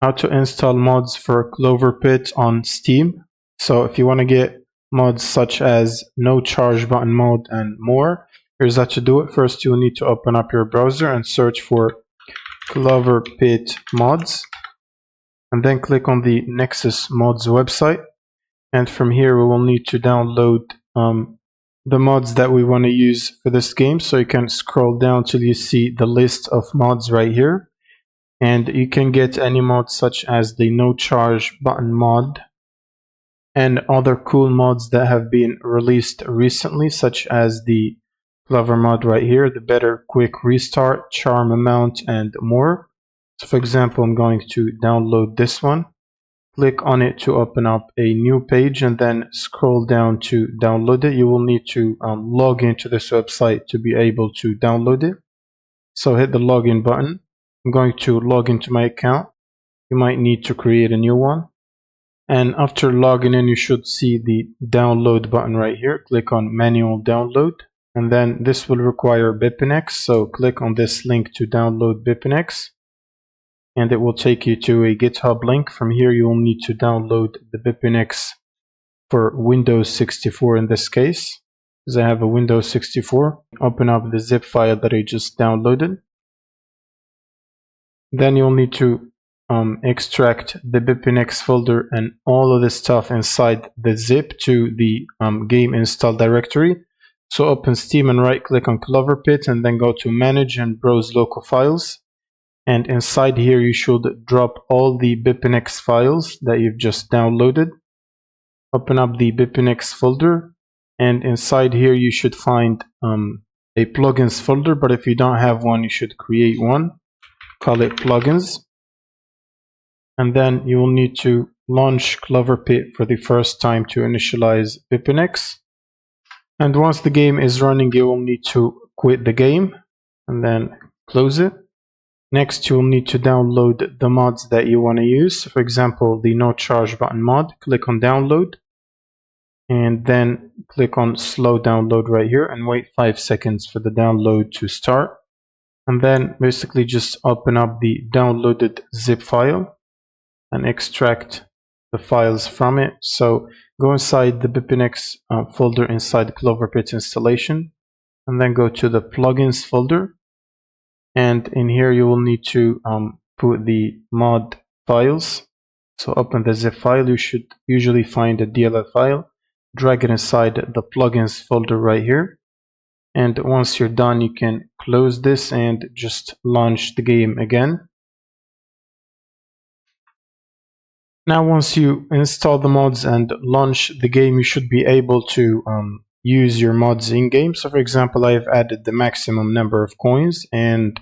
how to install mods for CloverPit on Steam. So if you want to get mods such as NoChargeButtonMod and more, here's how to do it. First, you'll need to open up your browser and search for CloverPit mods, and then click on the Nexus mods website. And from here, we will need to download the mods that we want to use for this game. So you can scroll down till you see the list of mods right here. And you can get any mods such as the NoChargeButtonMod and other cool mods that have been released recently, such as the Clever mod right here, the Better Quick Restart, Charm Amount, and more. So for example, I'm going to download this one. Click on it to open up a new page and then scroll down to download it. You will need to log into this website to be able to download it. So hit the login button. I'm going to log into my account. You might need to create a new one. And after logging in, you should see the download button right here. Click on manual download. And then this will require BepInEx. So click on this link to download BepInEx. And it will take you to a GitHub link. From here, you will need to download the BepInEx for Windows 64 in this case, because I have a Windows 64. Open up the zip file that I just downloaded. Then you'll need to extract the BepInEx folder and all of the stuff inside the zip to the game install directory. So open Steam and right click on CloverPit and then go to Manage and Browse Local Files. And inside here you should drop all the BepInEx files that you've just downloaded. Open up the BepInEx folder, and inside here you should find a plugins folder, but if you don't have one, you should create one. Call it plugins. And then you will need to launch CloverPit for the first time to initialize BepInEx. And once the game is running, you will need to quit the game and then close it. Next, you will need to download the mods that you want to use. For example, the NoChargeButtonMod. Click on download and then click on slow download right here and wait 5 seconds for the download to start. And then basically just open up the downloaded zip file and extract the files from it. So go inside the BepInEx folder inside CloverPit installation and then go to the plugins folder. And in here you will need to put the mod files. So open the zip file. You should usually find a DLL file. Drag it inside the plugins folder right here. And once you're done, you can close this and just launch the game again. Now once you install the mods and launch the game, you should be able to use your mods in-game. So for example, I've added the maximum number of coins and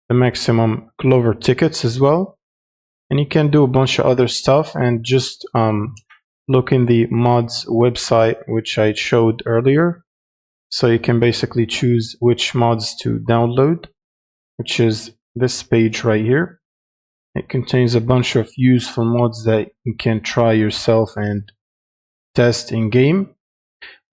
the maximum Clover tickets as well. And you can do a bunch of other stuff and just look in the mods website, which I showed earlier. So you can basically choose which mods to download, which is this page right here. It contains a bunch of useful mods that you can try yourself and test in game.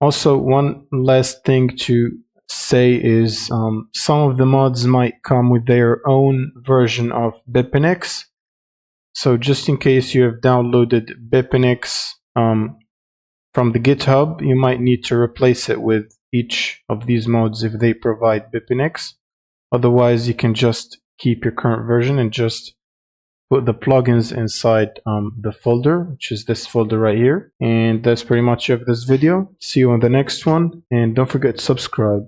Also, one last thing to say is some of the mods might come with their own version of BepInEx. So just in case you have downloaded BepInEx from the GitHub, you might need to replace it with each of these mods if they provide BepInEx. Otherwise, you can just keep your current version and just put the plugins inside the folder, which is this folder right here. And that's pretty much it for this video. See you on the next one, and don't forget to subscribe.